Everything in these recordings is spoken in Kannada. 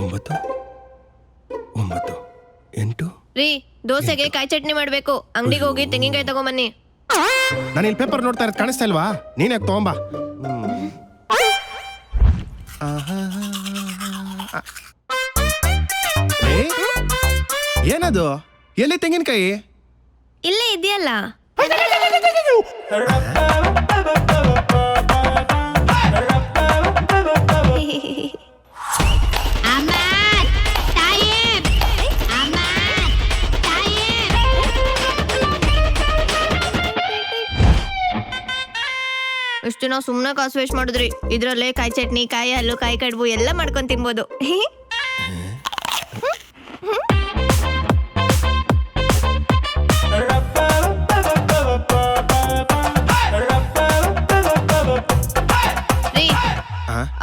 9 9 8 ರೀ ದೋಸೆಗೆ ಕಾಯಿ ಚಟ್ನಿ ಮಾಡ್ಬೇಕು. ಅಂಗಡಿಗೆ ಹೋಗಿ ತೆಂಗಿನಕಾಯಿ ತಗೊಂಬನ್ನಿ. ನಾನು ಇಲ್ಲಿ ಪೇಪರ್ ನೋಡ್ತಾ ಇರೋದು ಕಾಣಿಸ್ತಾ ಇಲ್ವಾ? ನೀನ್ ಯಾಕೆ ತಗೊಂಬಾ. ಏನದು? ಎಲ್ಲಿ ತೆಂಗಿನಕಾಯಿ? ಇಲ್ಲೇ ಇದೆಯಲ್ಲ. ಇಷ್ಟು ನಾವು ಸುಮ್ಮನೆ ಕಾಸು ವೇಸ್ಟ್ ಮಾಡಿದ್ರಿ. ಇದ್ರಲ್ಲೇ ಕಾಯಿ ಚಟ್ನಿ, ಕಾಯಿ ಹಲ್ಲು, ಕಾಯಿ ಕಡುಬು ಎಲ್ಲ ಮಾಡ್ಕೊಂಡು ತಿನ್ಬೋದು.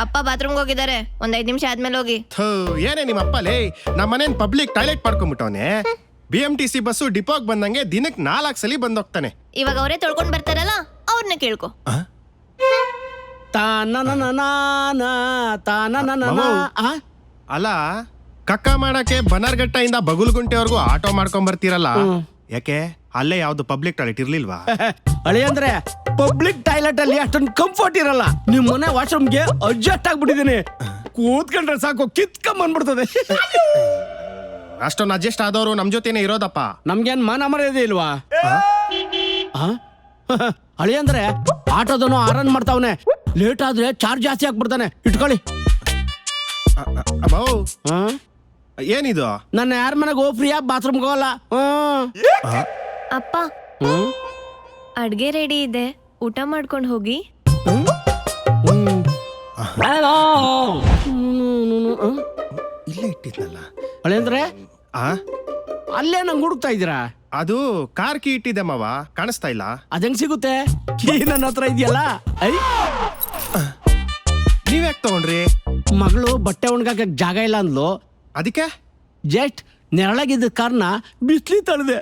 ಅಪ್ಪ ಬಾತ್ರೂಮ್ಗೆ ಹೋಗಿದ್ದಾರೆ. 5 ನಿಮಿಷ ಆದ್ಮೇಲೆ ಹೋಗಿ. ಏನೇ ನಿಮ್ಮ ಅಪ್ಪಲೇ, ನಮ್ಮ ಮನೇನ್ ಪಬ್ಲಿಕ್ ಟಾಯ್ಲೆಟ್ ಮಾಡ್ಕೊಂಡ್ಬಿಟ್ಟವನೆ. BMTC ಬಸ್ಸು ಡಿಪೋಗ್ ಬಂದಂಗೆ ದಿನಕ್ಕೆ 4 ಸಲ ಬಂದೋಗ್ತಾನೆ. ಇವಾಗ ಅವರೇ ತೊಳ್ಕೊಂಡ್ ಬರ್ತಾರಲ್ಲ, ಅವ್ರನ್ನ ಕೇಳ್ಕೊ. ಅಲ್ಲ, ಕಕ್ಕ ಮಾಡಕ್ಕೆ ಬನರ್ಘಟ್ಟದಿಂದ ಬಗುಲ್ಗುಂಟೆವರೆಗೂ ಆಟೋ ಮಾಡ್ಕೊಂಡ್ ಬರ್ತೀರಲ್ಲ, ಯಾಕೆ ಅಲ್ಲೇ ಯಾವ್ದು ಪಬ್ಲಿಕ್ ಟಾಯ್ಲೆಟ್ ಇರ್ಲಿಲ್ವಾ? ಅಳಿ ಅಂದ್ರೆ ಪಬ್ಲಿಕ್ ಟಾಯ್ಲೆಟ್ ಅಲ್ಲಿ ಅಷ್ಟೊಂದು ಕಂಫರ್ಟ್ ಇರಲ್ಲ. ನಿಮ್ ಮನೆ ವಾಶ್ರೂಮ್ಗೆ ಅಡ್ಜಸ್ಟ್ ಆಗ್ಬಿಟ್ಟಿದೀನಿ. ಕೂತ್ಕೊಂಡ್ರೆ ಸಾಕು ಕಿತ್ಕೊಂಡ್ ಬಂದ್ಬಿಡ್ತದೆ. ಅಷ್ಟೊಂದು ಅಡ್ಜಸ್ಟ್ ಆದವರು ನಮ್ ಜೊತೆನೆ ಇರೋದಪ್ಪ. ನಮ್ಗೇನ್ ಮಾನ ಮರ್ಯಾದೆ ಇಲ್ವಾ? ಅಳಿ ಅಂದ್ರೆ ಆಟೋದನು ಆರನ್ ಮಾಡ್ತಾವನೆ. ಲೇಟ್ ಆದ್ರೆ ಚಾರ್ಜ್ ಜಾಸ್ತಿ ಹಾಕ್ಬಿಡ್ತಾನೆ. ಇಟ್ಕೊಳ್ಳಿ. ಏನಿದು? ನನ್ನ ಯಾರ ಮನೆಗೆ ಹೋಗಿ ಫ್ರೀಯಾಗಿ ಬಾತ್ರೂಮ್ಗೆ ಹೋಗಲ್ಲ. ಅಪ್ಪ, ಅಡ್ಗೆ ರೆಡಿ ಇದೆ, ಊಟ ಮಾಡ್ಕೊಂಡು ಹೋಗಿ. ಇಲ್ಲೇ ಇಟ್ಟಿದ್ನಲ್ಲ. ಅಳಿ ಅಂದ್ರೆ ಅಲ್ಲೇ ನಂಗೆ ಹುಡುಕ್ತಾ ಇದ್ದೀರಾ? ಅದು ಕಾರ್ ಕೀ ಇಟ್ಟಿದೆ ಮಾವ, ಕಾಣಿಸ್ತಾ ಇಲ್ಲ. ಅದಂಗ್ ಸಿಗುತ್ತೆ? ಕೀ ನನ್ನ ಹತ್ರ ಇದೆಯಲ್ಲ. ನೀವ್ಯಾಕೆ ತಗೊಂಡ್ರಿ? ಮಗಳು ಬಟ್ಟೆ ಒಣಗಾಕ ಜಾಗ ಇಲ್ಲ ಅಂದ್ಲು. ಅದಕ್ಕೆ ಜಸ್ಟ್ ನೆರಳಾಗಿದ್ದ ಕಾರ್ನ ಬಿಸ್ಲಿ ತಳ್ದೆ.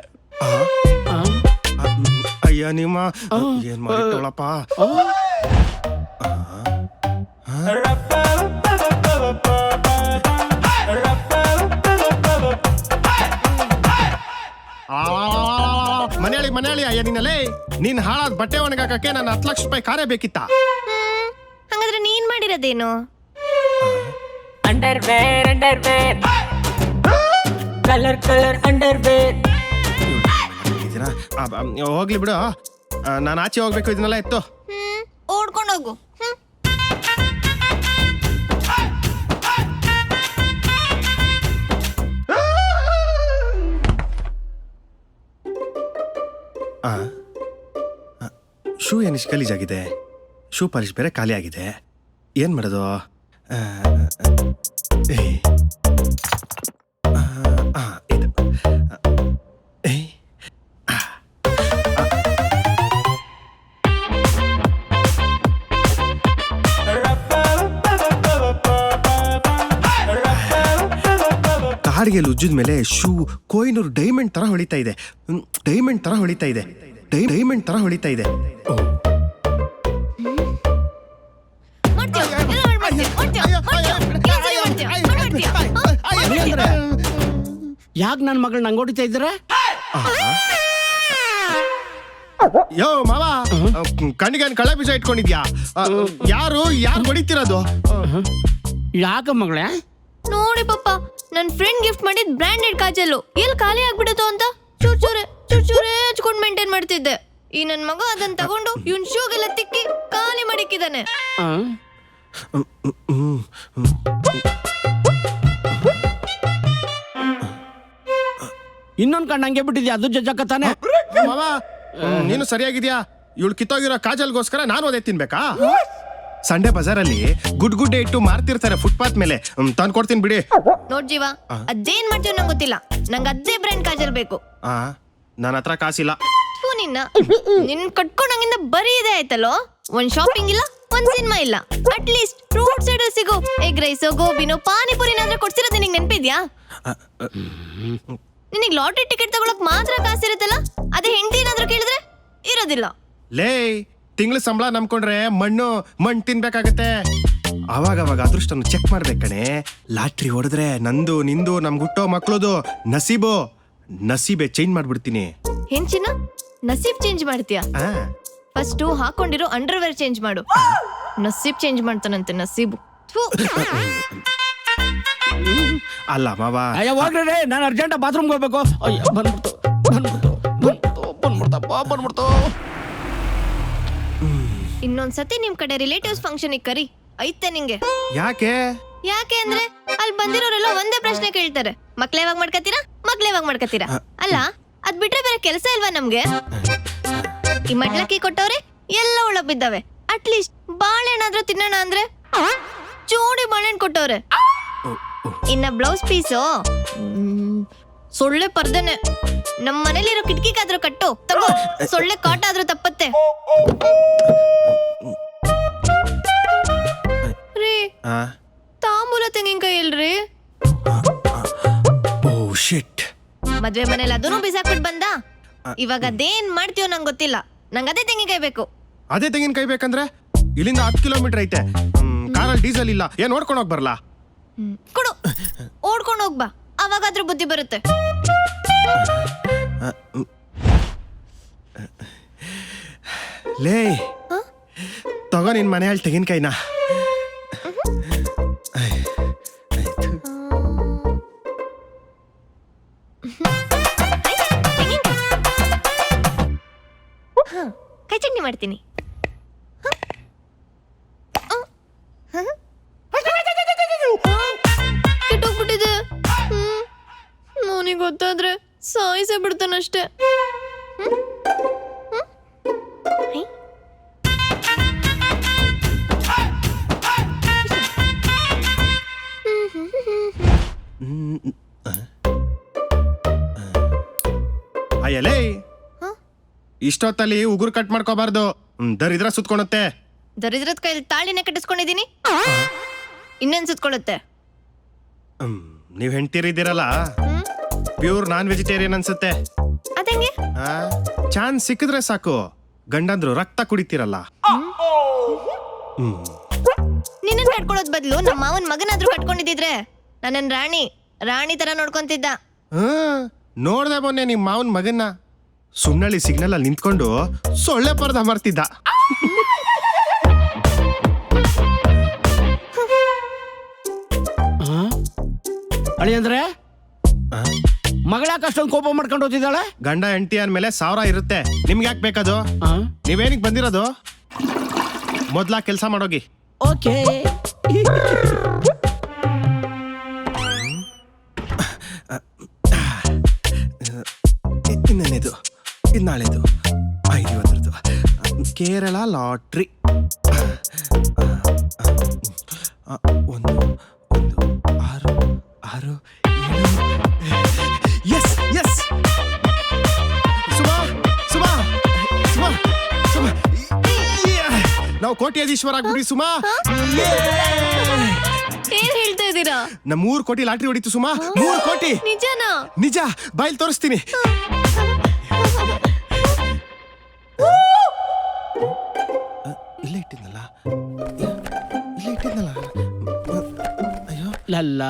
ಅಯ್ಯ ನಿಮ್ಮ ಏನ್ ಮಾಡಿಟ್ಟವಳಪ್ಪ. ಮನೆಯಾಳಿ ಅಯ್ಯ ನಿನ್ನಲೇ, ನೀನ್ ಹಾಳಾದ ಬಟ್ಟೆ ಒಣಗಾಕಕ್ಕೆ ನನ್ನ 10 ಲಕ್ಷ ರೂಪಾಯಿ ಕಾರೇ ಬೇಕಿತ್ತ? ಹಂಗಾದ್ರೆ ನೀನ್ ಮಾಡಿರೋದೇನು? Underwear colour underwear. ಹೋಗ್ಲಿ ಬಿಡು, ನಾನು ಆಚೆ ಹೋಗ್ಬೇಕು. ಇದನ್ನೆಲ್ಲ ಎತ್ತು ಓಡ್ಕೊಂಡೋಗು. ಶೂ ಏನಿಷ್ಟು ಗಲೀಜಾಗಿದೆ. ಶೂ ಪಾಲಿಶ್ ಬೇರೆ ಖಾಲಿ ಆಗಿದೆ. ಏನ್ ಮಾಡೋದು? ಇದು ಕಾಡಿಗೆ ಉಜ್ಜಿದ ಮೇಲೆ ಶೂ ಕೊಯ್ನೂರು ಡೈಮಂಡ್ ತರ ಹೊಳಿತಾ ಇದೆ. ಯಾಕೆ ನನ್ನ ಮಗಳು ನಂಗೆ ಹೊಡಿತಾ ಇದ್ದೀರಾ? ಯೋ ಮಾವ, ಕಣ್ಣಿಗೆ ಕಳೆ ಬೀಜ ಇಟ್ಕೊಂಡಿದ್ಯಾ? ಯಾರು ಹೊಡಿತಿರೋದು? ಯಾಕ ಮಗಳೇ? ನೋಡಿ ಪಪ್ಪ, ನನ್ ಫ್ರೆಂಡ್ ಗಿಫ್ಟ್ ಮಾಡಿದ್ ಬ್ರಾಂಡೆಡ್ ಕಾಜಲ್ಲು ಎಲ್ಲಿ ಖಾಲಿ ಆಗ್ಬಿಡುತ್ತೋ ಅಂತ ಚೂರ್ ಹಚ್ಕೊಂಡ್ ಮೇಂಟೈನ್ ಮಾಡ್ತಿದ್ದೆ. ಈ ನನ್ ಮಗ ಅದನ್ನ ತಗೊಂಡು ಇವನ್ ಶೂಗೆಲ್ಲ ತಿಕ್ಕಿ ಖಾಲಿ ಮಾಡಿಕ್ಕಿದಾನೆ. ಇನ್ನೊಂದ್ ಕಣ್ಣು ಹಂಗೆ ಬಿಟ್ಟಿದ್ಯಾ? ಅದು ಜಜ್ಜಕತ್ತಾನೆ. ಮಾವ, ನೀನು ಸರಿಯಾಗಿದ್ಯಾ? ಇವಳು ಕಿತ್ತೋಗಿರೋ ಕಾಜಲ್ಗೋಸ್ಕರ ನಾನು ಅದೇ ತಿನ್ಬೇಕಾ? ಸಂಡೆ ಬಜಾರಲ್ಲಿ ಗುಡ್ಡೆ ಇಟ್ಟು ಮಾರ್ತಿರ್ತಾರೆ ಫುಟ್ಪಾತ್ ಮೇಲೆ. ತಂದು ಕೊಡ್ತೀನಿ ಬಿಡಿ. ನೋಡ್ ಜೀವ, ಅದೇನ್ ಮಾಡ್ತೀವಿ ನಂಗೆ ಗೊತ್ತಿಲ್ಲ. ನಂಗೆ ಅದೇ ಬ್ರ್ಯಾಂಡ್ ಕಾಜಲ್ ಬೇಕು. ನನ್ನ ಹತ್ರ ಕಾಸಿಲ್ಲ. ನಿನ್ ಕಟ್ಕೊಂಡಂಗಿಂದ ಬರೀ ಇದೆ ಆಯ್ತಲ್ಲೋ. ಒಂದ್ ಶಾಪಿಂಗ್ ಇಲ್ಲ, ಒಂದ್ ಸಿನಿಮಾ ಇಲ್ಲ. ಅಟ್ ಲೀಸ್ಟ್ ರೋಡ್ ಸೈಡ್ ಸಿಗೋ ಎಗ್ ರೈಸೋ, ಗೋಬಿನೋ, ಪಾನಿಪುರಿನಾದ್ರೂ ಕೊಡ್ಸಿರೋದು ನಿನಗೆ ನೆನಪಿದ್ಯಾ? ನಿನಗೆ ಲಾಟ್ರಿ ಟಿಕೆಟ್ ತಗೊಳಕ್ ಮಾತ್ರ ಕಾಸಿರುತ್ತಲ್ಲ, ಅದೇ ಹೆಂಡತಿ ಏನಾದ್ರೂ ಕೇಳಿದ್ರೆ ಇರೋದಿಲ್ಲ. ಲೇ, ತಿಂಗಳ ಸಂಬಳ ನಂಬ್ಕೊಂಡ್ರೆ ಮಣ್ಣು ತಿನ್ಬೇಕಾಗತ್ತೆ. ಅವಾಗ ಅದೃಷ್ಟನ್ನು ಚೆಕ್ ಮಾಡ್ಬೇಕು ಕಣೆ. ಲಾಟ್ರಿ ಹೊಡೆದ್ರೆ ನಂದು ನಿಂದು ನಮ್ಗೆ ಹುಟ್ಟೋ ಮಕ್ಳದು ನಸೀಬೆ ಚೇಂಜ್ ಮಾಡ್ಬಿಡ್ತೀನಿ. ಏನ್ ಚಿನ್ನ ನಸೀಬ್ ಚೇಂಜ್ ಮಾಡ್ತೀಯಾ? ಆ, ಫಸ್ಟ್ ಹಾಕೊಂಡಿರೋ ಅಂಡರ್ವೇರ್ ಚೇಂಜ್ ಮಾಡು. ನಸೀಬ್ ಚೇಂಜ್ ಮಾಡ್ತಾನಂತೆ ನಸೀಬು. ಥು. ಅಲ್ಲ ಮಾವ, ಅಯ್ಯ ಹೋಗ್ರಿ, ನಾನು ಅರ್ಜೆಂಟ್ ಬಾತ್ರೂಮ್ಗೆ ಹೋಗ್ಬೇಕು. ಅಯ್ಯ ಬಂದ್ಬಿಡ್ತು. ಇನ್ನೊಂದ್ಸತಿ ನಿಮ್ ಕಡೆ ರಿಲೇಟಿವ್ಸ್ ಫಂಕ್ಷನ್ ಕರಿ ಐತೆ ನಿಂಗೆ. ಯಾಕೆ? ಯಾಕೆ ಅಂದ್ರೆ ಅಲ್ಲಿ ಬಂದಿರೋರೆಲ್ಲ ಒಂದೇ ಪ್ರಶ್ನೆ ಕೇಳ್ತಾರೆ, ಮಕ್ಳು ಯಾವಾಗ ಮಾಡ್ಕತ್ತೀರಾ? ಅಲ್ಲ ಅದ್ ಬಿಟ್ರೆ ಬೇರೆ ಕೆಲಸ ಇಲ್ವಾ ನಮ್ಗೆ? ಈ ಮಡ್ಲಕ್ಕಿ ಕೊಟ್ಟವ್ರೆ ಎಲ್ಲ ಒಳಗ್ ಬಿದ್ದಾವೆ. ಅಟ್ಲೀಸ್ಟ್ ಬಾಳೆಹಣ್ಣಾದ್ರೂ ತಿನ್ನೋಣ ಅಂದ್ರೆ ಜೋಡಿ ಬಾಳೆಹಣ್ಣು ಕೊಟ್ಟವ್ರೆ. ಇನ್ನ ಬ್ಲೌಸ್ ಪೀಸು ಸೊಳ್ಳೆ ಪರ್ದನೆ. ನಮ್ ಮನೇಲಿರೋ ಕಿಟಕಿಗಾದ್ರೂ ಕಟ್ಟು ತಗೋ, ಸೊಳ್ಳೆ ಕಾಟ ಆದ್ರೂ ತಪ್ಪತ್ತೆ. ರೀ ಆ, ತಾಂಬೂಲ ತೆಂಗಿನಕಾಯಿ ಇಲ್ರಿ? ಓ ಶಿಟ್. ಮದ್ವೆ ಮನೇಲಿ ಅದನ್ನು ಬಿಸಾಕ್ಬಿಟ್ ಬಂದ. ಇವಾಗ ಅದೇನ್ ಮಾಡ್ತೀವೋ ನಂಗೆ ಗೊತ್ತಿಲ್ಲ, ನಂಗೆ ಅದೇ ತೆಂಗಿನಕಾಯಿ ಬೇಕು. ಅದೇ ತೆಂಗಿನಕಾಯಿ ಬೇಕಂದ್ರೆ ಇಲ್ಲಿಂದ 10 ಕಿಲೋಮೀಟರ್ ಐತೆ. ಕಾರಲ್ಲಿ ಡೀಸೆಲ್ ಇಲ್ಲ, ಏನ್ ನೋಡ್ಕೊಂಡು ಹೋಗ್ ಬರ್ಲಾ? ಕೊಡು, ಓಡ್ಕೊಂಡು ಹೋಗ್ಬಾ, ಅವಾಗಾದ್ರೂ ಬುದ್ಧಿ ಬರುತ್ತೆ. ಲೇ ತಗೋ ನಿನ್ ಮನೆಯಲ್ಲಿ ತೆಂಗಿನಕಾಯಿನ. ಕೈ ಚಟ್ನಿ ಮಾಡ್ತೀನಿ. ಕೆಟ್ಟೋಗ್ಬಿಟ್ಟಿದೆ. ಅವನಿಗೆ ಗೊತ್ತಾದ್ರೆ ಸಾಯಿಸೇ ಬಿಡ್ತಾನಷ್ಟೇ. ಅಯ್ಯಲೇ, ಇಷ್ಟೊತ್ತಲ್ಲಿ ಉಗುರು ಕಟ್ ಮಾಡ್ಕೋಬಾರ್ದು, ದರಿದ್ರ ಸುತ್ಕೊಳುತ್ತೆ. ದರಿದ್ರದ ಕೈಲಿ ತಾಳಿನೇ ಕಟ್ಟಿಸ್ಕೊಂಡಿದೀನಿ, ಇನ್ನೇನ್ ಸುತ್ಕೊಳ್ಳುತ್ತೆ? ನೀವ್ ಹೆಂಡ್ತೀರಿದ್ದೀರಲ್ಲ, ಪ್ಯೂರ್ ನಾನ್ ವೆಜಿಟೇರಿಯನ್ ಅನ್ಸುತ್ತೆ. ಅದಂಗೆ ಚಾನ್ಸ್ ಸಿಕ್ಕಿದ್ರೆ ಸಾಕು ಗಂಡಂದ್ರು ರಕ್ತ ಕುಡಿತೀರಲ್ಲ. ನಿನ್ನನ್ ಕಟ್ಕೊಳ್ಳೋದ್ ಬದ್ಲು ನಮ್ಮ ಮಾವನ್ ಮಗನಾದ್ರೂ ಕಟ್ಕೊಂಡಿದ್ರೆ ನನ್ನನ್ ರಾಣಿ ತರ ನೋಡ್ಕೊಂತಿದ್ದ. ನೋಡ್ದೆ ಮೊನ್ನೆ ನಿಮ್ ಮಾವನ್ ಮಗನ್ನ ಸುಮ್ನಳ್ಳಿ ಸಿಗ್ನಲ್ ಅಲ್ಲಿ ನಿಂತ್ಕೊಂಡು ಸೊಳ್ಳೆ ಪರ್ದ ಮರ್ತಿದ್ದ. ಅಳಿ ಅಂದ್ರೆ ಮಗಳಾಕ ಅಷ್ಟೊಂದು ಕೋಪ ಮಾಡ್ಕೊಂಡು ಹೋಗ್ತಿದ್ದಾಳೆ. ಗಂಡ ಹೆಂಡತಿ ಅಂದ್ಮೇಲೆ 1000 ಇರುತ್ತೆ, ನಿಮ್ಗೆ ಯಾಕೆ ಬೇಕದು? ನೀವೇನಿಗೆ ಬಂದಿರೋದು? ಮೊದ್ಲ ಕೆಲ್ಸ ಮಾಡೋಗಿ. ಓಕೆ. ಇನ್ನೇನಿದು, ಇದು ನಾಳೆದು 5:50 ಕೇರಳ ಲಾಟ್ರಿ. 1 6 6 S S. ಸುಮಾ ನಾವು ಕೋಟ್ಯಾಧೀಶ್ವರ ಆಗ್ಬಿಟ್ವಿ ಸುಮಾ. ಏನ್ ಹೇಳ್ತಾ ಇದ್ದೀರಾ? ನಮ್ಮ 3 ಕೋಟಿ ಲಾಟ್ರಿ ಹೊಡಿತು ಸುಮಾ. 3 ಕೋಟಿ. ನಿಜನಾ? ನಿಜ, ಬಾಯಲ್ಲಿ ತೋರಿಸ್ತೀನಿ. ಇಲ್ಲೇ ಇಟ್ಟಿದ್ನಲ್ಲ. ಅಯ್ಯೋ, ಲಲ್ಲ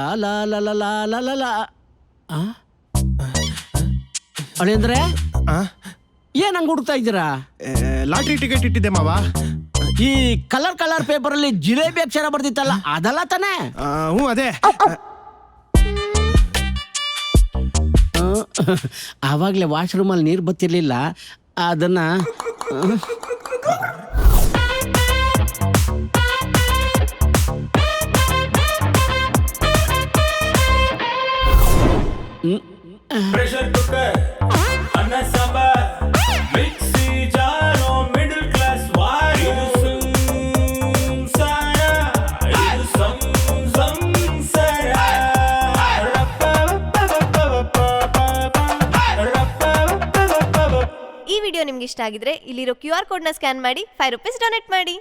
ಲ ಅಳಿ ಅಂದ್ರೆ ಏನ್ ಹಂಗ ಹುಡುಕ್ತಾ ಇದ್ದೀರಾ? ಲಾಟ್ರಿ ಟಿಕೆಟ್ ಇಟ್ಟಿದ್ದೆ ಮಾವ. ಈ ಕಲರ್ ಪೇಪರ್ ಅಲ್ಲಿ ಜಿಲೇಬಿ ಅಕ್ಷರ ಬರ್ದಿತ್ತಲ್ಲ, ಅದಲ್ಲ ತಾನೆ? ಹ್ಞೂ ಅದೇ. ಆವಾಗ್ಲೇ ವಾಶ್ರೂಮ್ ಅಲ್ಲಿ ನೀರು ಬತ್ತಿರ್ಲಿಲ್ಲ, ಅದನ್ನ ಪ್ರೆಷರ್ ಕುಕ್ಕರ್, ಅನ್ನ ಸಾಂಬಾರ್, ಮಿಕ್ಸಿ ಜಾರೋ, ಮಿಡಲ್ ಕ್ಲಾಸ್ ವಾರ್, ಇದು ಸಂಸಾರ, ಇದು ಸಂಸಾರ. ಈ ವಿಡಿಯೋ ನಿಮ್ಗೆ ಇಷ್ಟ ಆಗಿದ್ರೆ ಇಲ್ಲಿರೋ QR ಕೋಡ್ನ ಸ್ಕ್ಯಾನ್ ಮಾಡಿ ₹5 ಡೊನೇಟ್ ಮಾಡಿ.